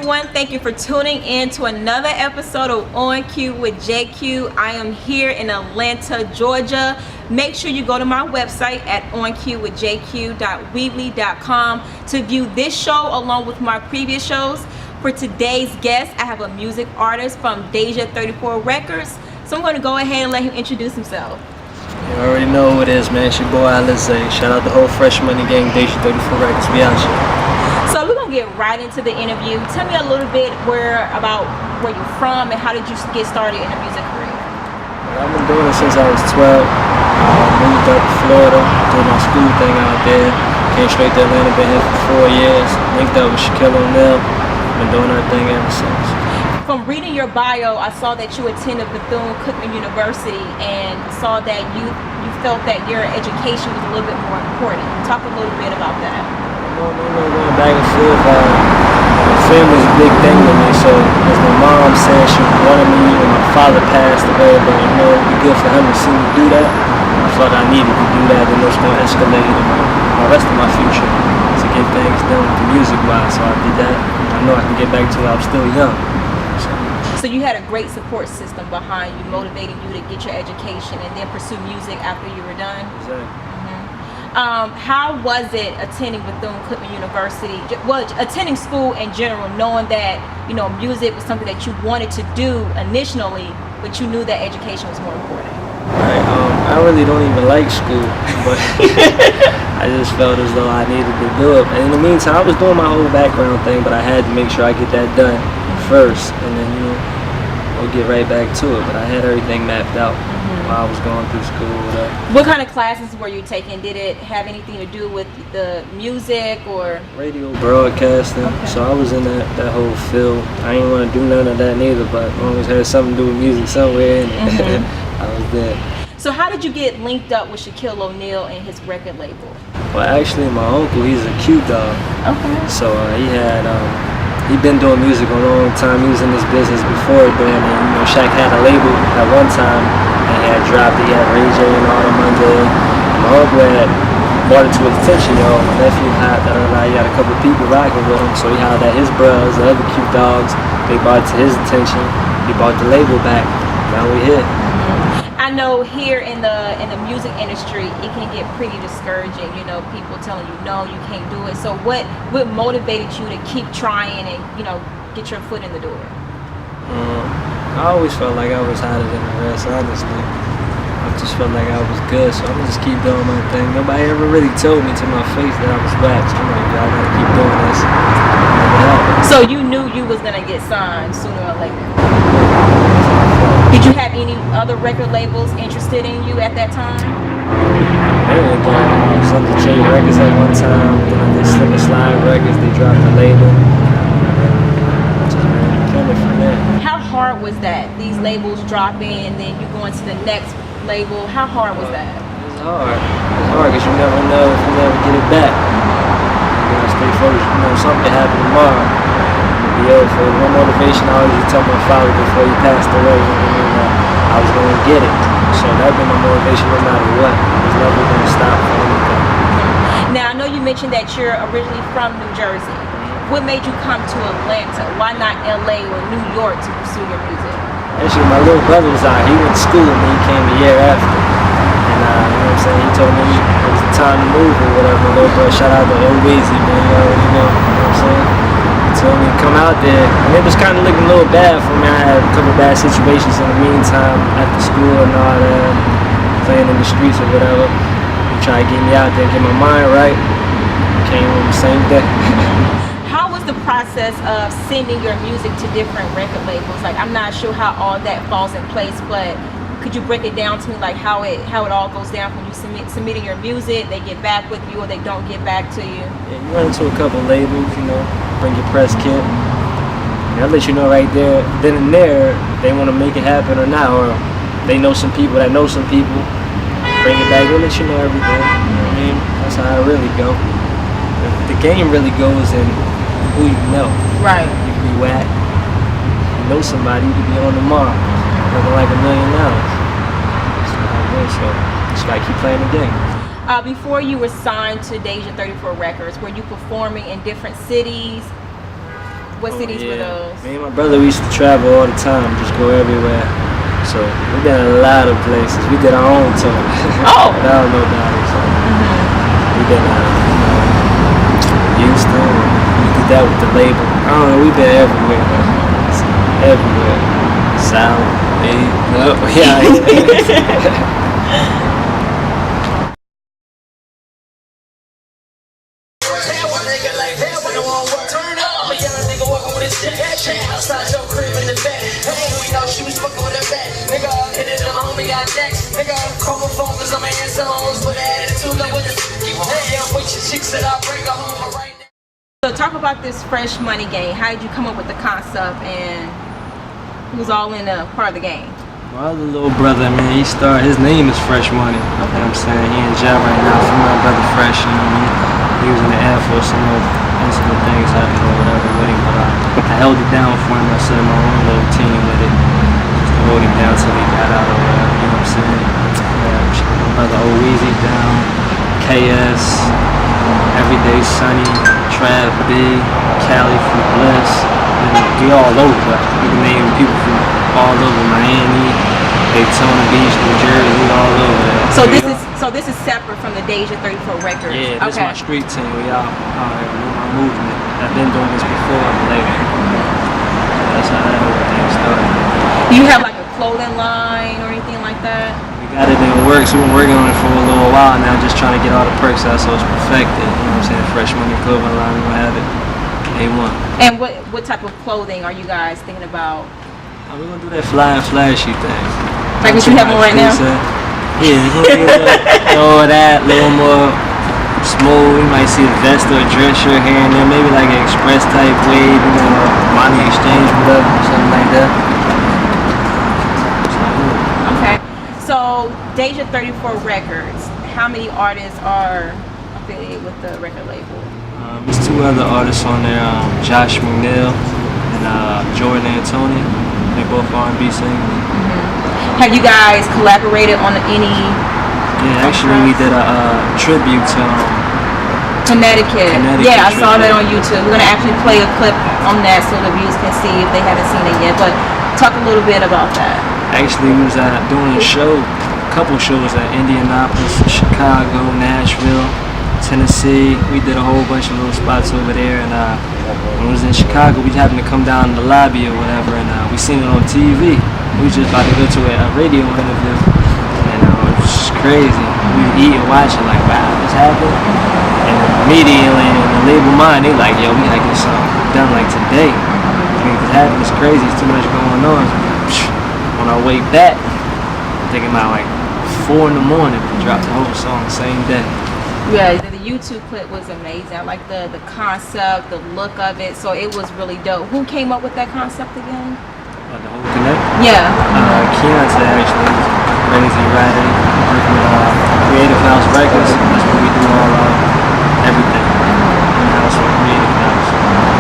everyone. Thank you for tuning in to another episode of On Cue with JQ. I am here in Atlanta, Georgia. Make sure you go to my website at oncuewithjq.weebly.com to view this show along with my previous shows. For today's guest, I have a music artist from Deja 34 Records. So I'm going to go ahead and let him introduce himself. You already know who it is, man. It's your boy Alize. Shout out the whole Fresh Money gang, Deja 34 Records. We out here. So we're going to get right into the interview. Tell me a little bit about where you're from and how did you get started in the music career? Well, I've been doing it since I was 12. Moved up to Florida, doing my school thing out there. Came straight to Atlanta, been here for 4 years. Linked up with Shaquille O'Neal. Been doing our thing ever since. From reading your bio, I saw that you attended Bethune-Cookman University and saw that you felt that your education was a little bit more important. Talk a little bit about that. Well, going back and forth, family's a big thing to me. So as my mom said, she wanted me when my father passed away, but it would be good for him to see me do that. I felt I needed to do that, and it's going to escalate in my rest of my future to get things done with the music-wise. So I did that. I know I can get back to it. I was still young. So you had a great support system behind you, motivating you to get your education and then pursue music after you were done? Exactly. How was it attending Bethune-Cookman University, well, attending school in general, knowing that, you know, music was something that you wanted to do initially, but you knew that education was more important? Right. I really don't even like school, but I just felt as though I needed to do it. And in the meantime, I was doing my whole background thing, but I had to make sure I get that done first, and then we'll get right back to it. But I had everything mapped out while I was going through school. What kind of classes were you taking? Did it have anything to do with the music or radio broadcasting? Okay. So I was in that whole field. I didn't want to do none of that neither, but I always had something to do with music somewhere, and I was there. So how did you get linked up with Shaquille O'Neal and his record label? Well, actually, my uncle, he's a Q dog. Okay. So he'd been doing music a long time. He was in this business before then, and Shaq had a label at one time, and he had dropped it. He had Ray J and all them under. My uncle had brought it to his attention, my nephew had he had a couple of people rocking with him, so he had that his brothers, the other Q dogs, they brought it to his attention. He brought the label back. Now we here. I know here in the music industry, it can get pretty discouraging. People telling you no, you can't do it. So what motivated you to keep trying and get your foot in the door? I always felt like I was hotter than the rest. Honestly, I just felt like I was good, so I'm gonna just keep doing my thing. Nobody ever really told me to my face that I was whack. So I'm like, I gotta keep doing this. So you knew you was gonna get signed sooner or later. Did you have any other record labels interested in you at that time? Something Chain Records at one time. Then I did Slip and Slide Records. They dropped the label. Just really killing it from there. How hard was that? These labels dropping and then you going to the next label. How hard was that? It's hard. It's hard because you never know if you never get it back. You gotta stay focused. Something can happen tomorrow. For one motivation, I always tell my father before he passed away, I was going to get it. So that been my motivation no matter what. I was never going to stop for anything. Now, I know you mentioned that you're originally from New Jersey. What made you come to Atlanta? Why not LA or New York to pursue your music? Actually, my little brother was out. He went to school with me. He came a year after. And you know what I'm saying? He told me it was the time to move or whatever. My little brother, shout out to Old Weezy, man. You already know what I'm saying? Told me to come out there, and it was kind of looking a little bad for me. I had a couple bad situations in the meantime after school and all that, playing in the streets or whatever. They tried to get me out there, get my mind right. Came on the same day. How was the process of sending your music to different record labels? Like, I'm not sure how all that falls in place, but could you break it down to me, like how it all goes down from you submitting your music, they get back with you, or they don't get back to you? Yeah, you run into a couple labels, bring your press kit. And I'll let you know right there, then and there, they want to make it happen or not, or they know some people that know some people. Bring it back, they'll let you know everything. You know what I mean? That's how it really go. The game really goes in who you know. Right. You can be whack. You know somebody, you could be on the mark. Looking like $1 million. So just gotta keep playing the game. Before you were signed to Deja 34 Records, were you performing in different cities? What cities were those? Me and my brother, we used to travel all the time, just go everywhere. So we've been a lot of places. We did our own tour. Oh. Without nobody. So we've been Houston. We did that with the label. I don't know. We've been everywhere. Everywhere. South, East, up. Yeah. So talk about this Fresh Money game. How did you come up with the concept, and who's all in a part of the game? My other little brother, man, his name is Fresh Money. Okay. You know what I'm saying? He in jail right now for my brother Fresh, you know what I mean? He was in the Air Force, some incident things happened or whatever with him, but I held it down for him. I set my own little team with it. Just to hold him down till he got out or whatever, you know what I'm saying? Yeah, my brother Alize down, KS, Everyday Sunny, Trav B, Cali from Bliss. We all over, but we can name people from all over Miami, Daytona Beach, New Jersey, all over there. So this is separate from the Deja 34 Records. Yeah, this is my street team. We out here with my movement. I've been doing this before I'm later. That's how that whole thing started. Do you have like a clothing line or anything like that? We got it in the works. We've been working on it for a little while now, just trying to get all the perks out so it's perfected. You know what I'm saying? Fresh Money clothing line, we're gonna have it A1. And what type of clothing are you guys thinking about? We're gonna do that fly and flashy thing. Like what you have on right now? Yeah, we're gonna do all that, a little more smooth. You might see a vest or a dress shirt here and there, maybe like an express type wave, you know, money exchange, whatever, something like that. Okay. So Deja 34 Records, how many artists are affiliated with the record label? There's two other artists on there, Josh McNeil and Jordan Antonio. They both R&B singers. Have you guys collaborated on any? Yeah, actually we did a tribute to Connecticut. Yeah, I saw that on YouTube. We're gonna actually play a clip on that so the viewers can see if they haven't seen it yet. But talk a little bit about that. Actually, we was doing a couple shows at Indianapolis, Chicago, Nashville, Tennessee. We did a whole bunch of little spots over there, and when we was in Chicago, we happened to come down in the lobby or whatever, and we seen it on TV. We was just about to go to a radio interview, and it was just crazy. We were eating, watching, like, wow, this happened. And immediately in the label mind, they like, yo, we gotta get something done like today. I mean, it happened, it's crazy, it's too much going on. On our way back, I think about like 4 in the morning, we dropped the whole song the same day. Yeah, the YouTube clip was amazing. I like the concept, the look of it. So it was really dope. Who came up with that concept again? The whole connect? Yeah. Keontae actually, crazy writing, working with Creative House Records. That's where we do all everything. In-house with Creative House.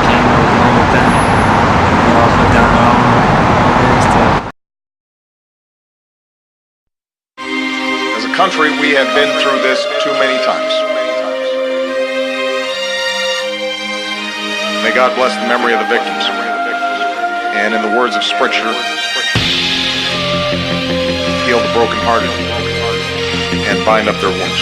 Came up with the whole thing. We all put down our own lyrics to it. As a country, we have been through this too many times. May God bless the memory of the victims. And in the words of Scripture, heal the brokenhearted and bind up their wounds.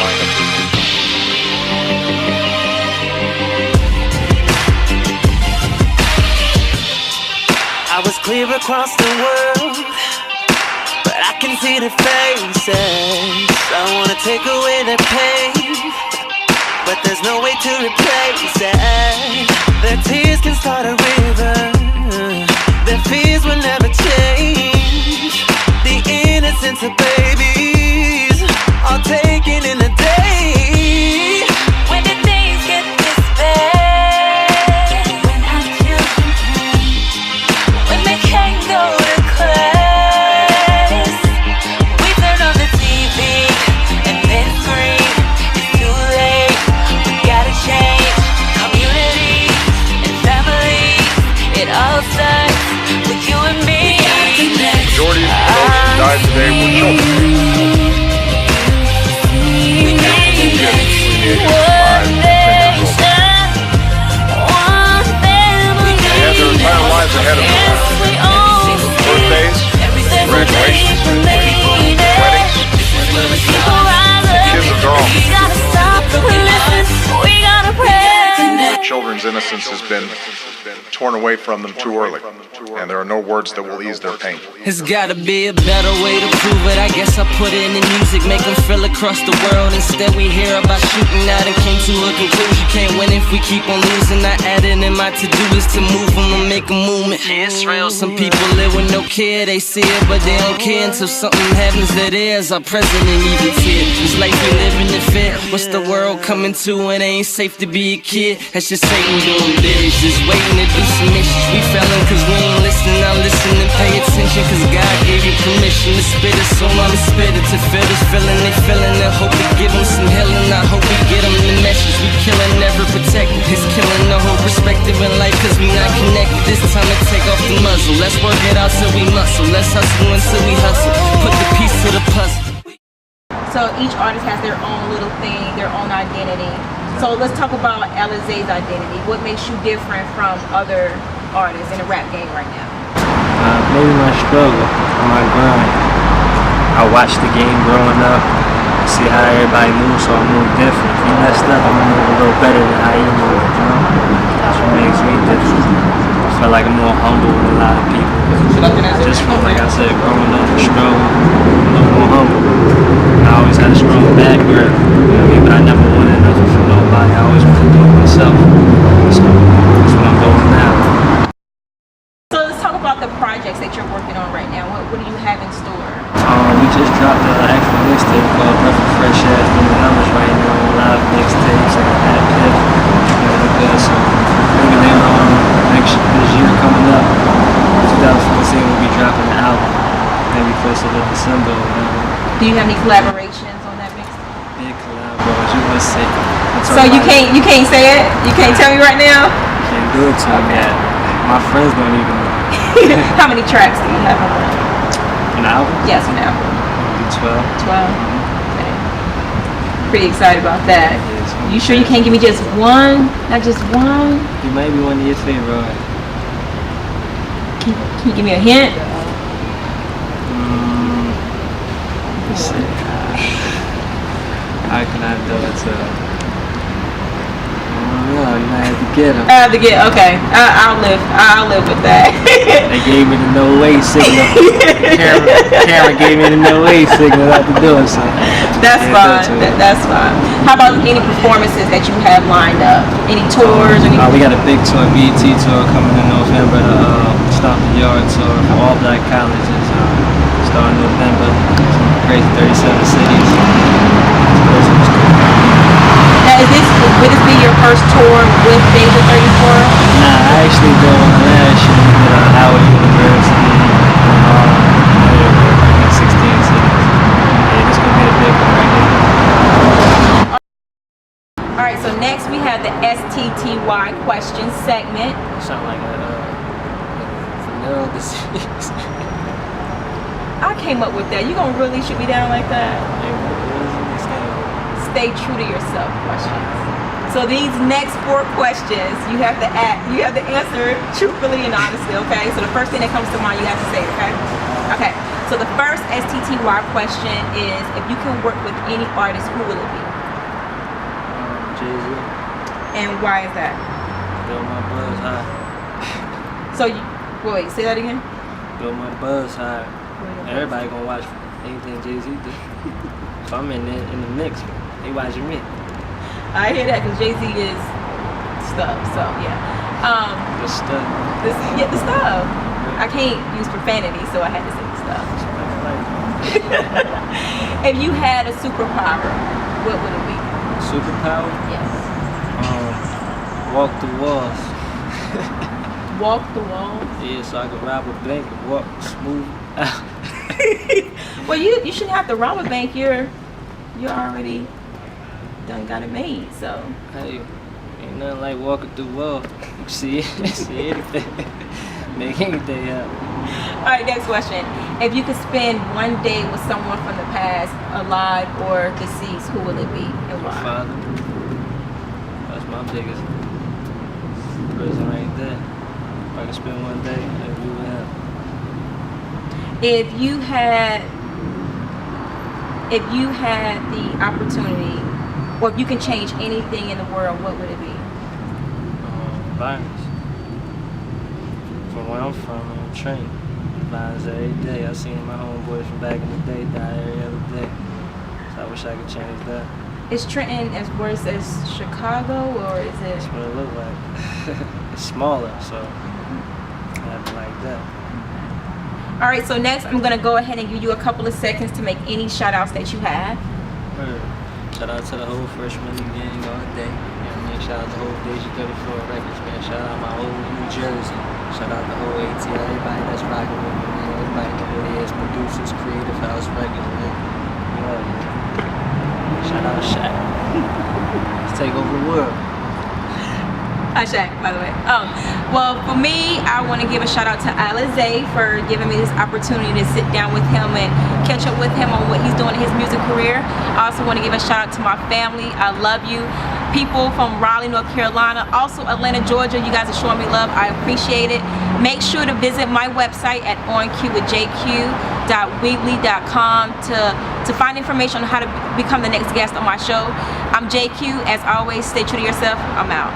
I was clear across the world, but I can see their faces. I wanna take away their pain, but there's no way to replace it. Their tears can start a river. Their fears will never change. The innocence of babies are taken in a day. When did things get this bad? When our children can, when they can't go to class, we turn on the TV and then scream, it's too late, we gotta change. Communities and families, it all starts with you and me. Majority of those who died today were children. They had their children's innocence has been torn away from them too early, and there are no words that will ease their pain. It's gotta be a better way to prove it. I guess I put it in the music, make them feel across the world. Instead we hear about shooting out and came to a conclusion. Can't win if we keep on losing. I added in my to-do list to move them and make a movement. Yeah, it's real. Some people live with no care, they see it, but they don't care until something happens that is. Our president even fear. This life we living in fear. What's the world coming to? It ain't safe to be a kid. That's just Satan doing big. Just waiting to do some missions. We failing cause we ain't listening. Now listen and pay attention cause God gave you permission to spit it. So I'ma spit it to feel this feeling they feeling. I hope we give them some healing. I hope we get them the message. We killing, never protecting. It's killing the whole perspective in life cause we not connected. This time to take off the muzzle. Let's work it out till we muscle. Let's hustle until we hustle. Put the piece to the puzzle. So each artist has their own little thing, their own identity. So let's talk about Alize's identity. What makes you different from other artists in the rap game right now? Maybe my struggle, my grind. I watched the game growing up, see how everybody moves, so I move different. If you messed up, I'm gonna move a little better than how you move, you know? That's what makes me different. I feel like I'm more humble than a lot of people. Just from, like I said, growing up, the struggle, a little more humble. I always had a strong background, you know what I mean? But I never wanted nothing from nobody. I always wanted to do it myself. So that's what I'm doing now. So let's talk about the projects that you're working on right now. What do you have in store? We just dropped an actual mixtape called Perfect Fresh Ass Doing Numbers right now on live mixtapes and that pip. Good. So maybe later on this year coming up, 2014 we'll be dropping an album. Maybe closer to December or whatever. Do you have any collaborations on that mixtape? Big collabos, you would say. So you can't say it? You can't tell me right now? Can't do it to me yet. My friends don't even know. How many tracks do you have on that? An album? Yes, an album. Maybe 12. 12. Okay. Pretty excited about that. Yes, You sure you can't give me just one? Not just one? You might be one of your favorite. Can you give me a hint? Let's see. How can I do it to? You might have to get them. I have to get, okay. I'll live with that. They gave me the no way signal. Karen gave me the no way signal not to do it, so. That's fine. That's fine. How about any performances that you have lined up? Any tours? We got a big tour, BET tour coming in November. The Stomp the Yard tour for all black colleges. Starting November. Crazy 37 cities. Now, would this be your first tour with Deja 34? Nah, I actually did one last year with Howard University in 16 cities. Yeah, this gonna be a big one right here. Alright, so next we have the STTY question segment. Sound like a vanilla disease. I came up with that. You gonna really shoot me down like that? Stay true to yourself questions. So these next 4 questions, you have to answer truthfully and honestly, okay? So the first thing that comes to mind, you have to say, okay? Okay. So the first STTY question is, if you can work with any artist, who will it be? Jay-Z. And why is that? Build my buzz high. So wait, say that again? Build my buzz high. Everybody gonna watch anything Jay-Z do. If I'm in the mix, they watching me. I hear that because Jay-Z is stuff, so yeah. The stuff. The stuff. I can't use profanity, so I had to say the stuff. If you had a superpower, what would it be? Superpower? Yes. Walk the walls. Walk the walls? Yeah, so I can rob a bank and walk smooth out. Well, you shouldn't have to rob a bank. You're already done got it made, so. Hey, ain't nothing like walking through walls. You see anything. Make anything happen. Alright, next question. If you could spend one day with someone from the past, alive or deceased, who will it be and My why? father. That's my biggest person right there. If I could spend one day, I'd be with him. If you had the opportunity, or if you can change anything in the world, what would it be? environments. From where I'm from, I'm trained. Alize every day. I seen my homeboys from back in the day die every other day. So I wish I could change that. Is Trenton as worse as Chicago, or is it? That's what it look like. It's smaller, so I have it like that. All right, so next I'm gonna go ahead and give you a couple of seconds to make any shout outs that you have. Shout out to the whole freshman gang all day. You know what I mean? Shout out to the whole Deja 34 Records, man. Shout out my whole New Jersey. Shout out the whole ATL, everybody that's rocking with me, man. Everybody know who it is, producers, creative house records, man. Shout out Shaq. Let's take over the world. Hi Shaq, by the way. Well, for me, I want to give a shout out to Alize for giving me this opportunity to sit down with him and catch up with him on what he's doing in his music career. I also want to give a shout out to my family. I love you. People from Raleigh, North Carolina, also Atlanta, Georgia. You guys are showing me love. I appreciate it. Make sure to visit my website at oncuewithjq.weebly.com to find information on how to become the next guest on my show. I'm JQ. As always, stay true to yourself. I'm out.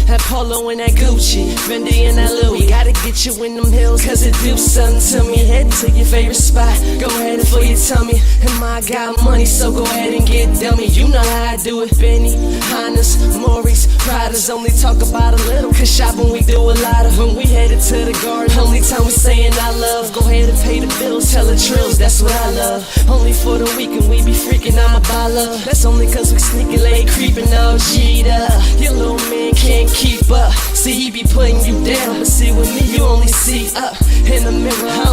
That Polo and that Gucci, Fendi and that Louis. Gotta get you in them hills, cause it do something to me. Head to your favorite spot, go ahead and for your tummy. And I got money, so go ahead and get dummy. You know how I do it. Benny, Hondas, Maurice, Pradas. Only talk about a little, cause shopping we do a lot of. When we headed to the garden, only time we saying I love. Go ahead and pay the bills, tell the trills, that's what I love. Only for the weekend we be freaking, I'ma buy love. That's only cause we sneaking late, creeping all G'd up. Your little man can't keep up. See, he be putting you down, but see with me you only see up in the mirror.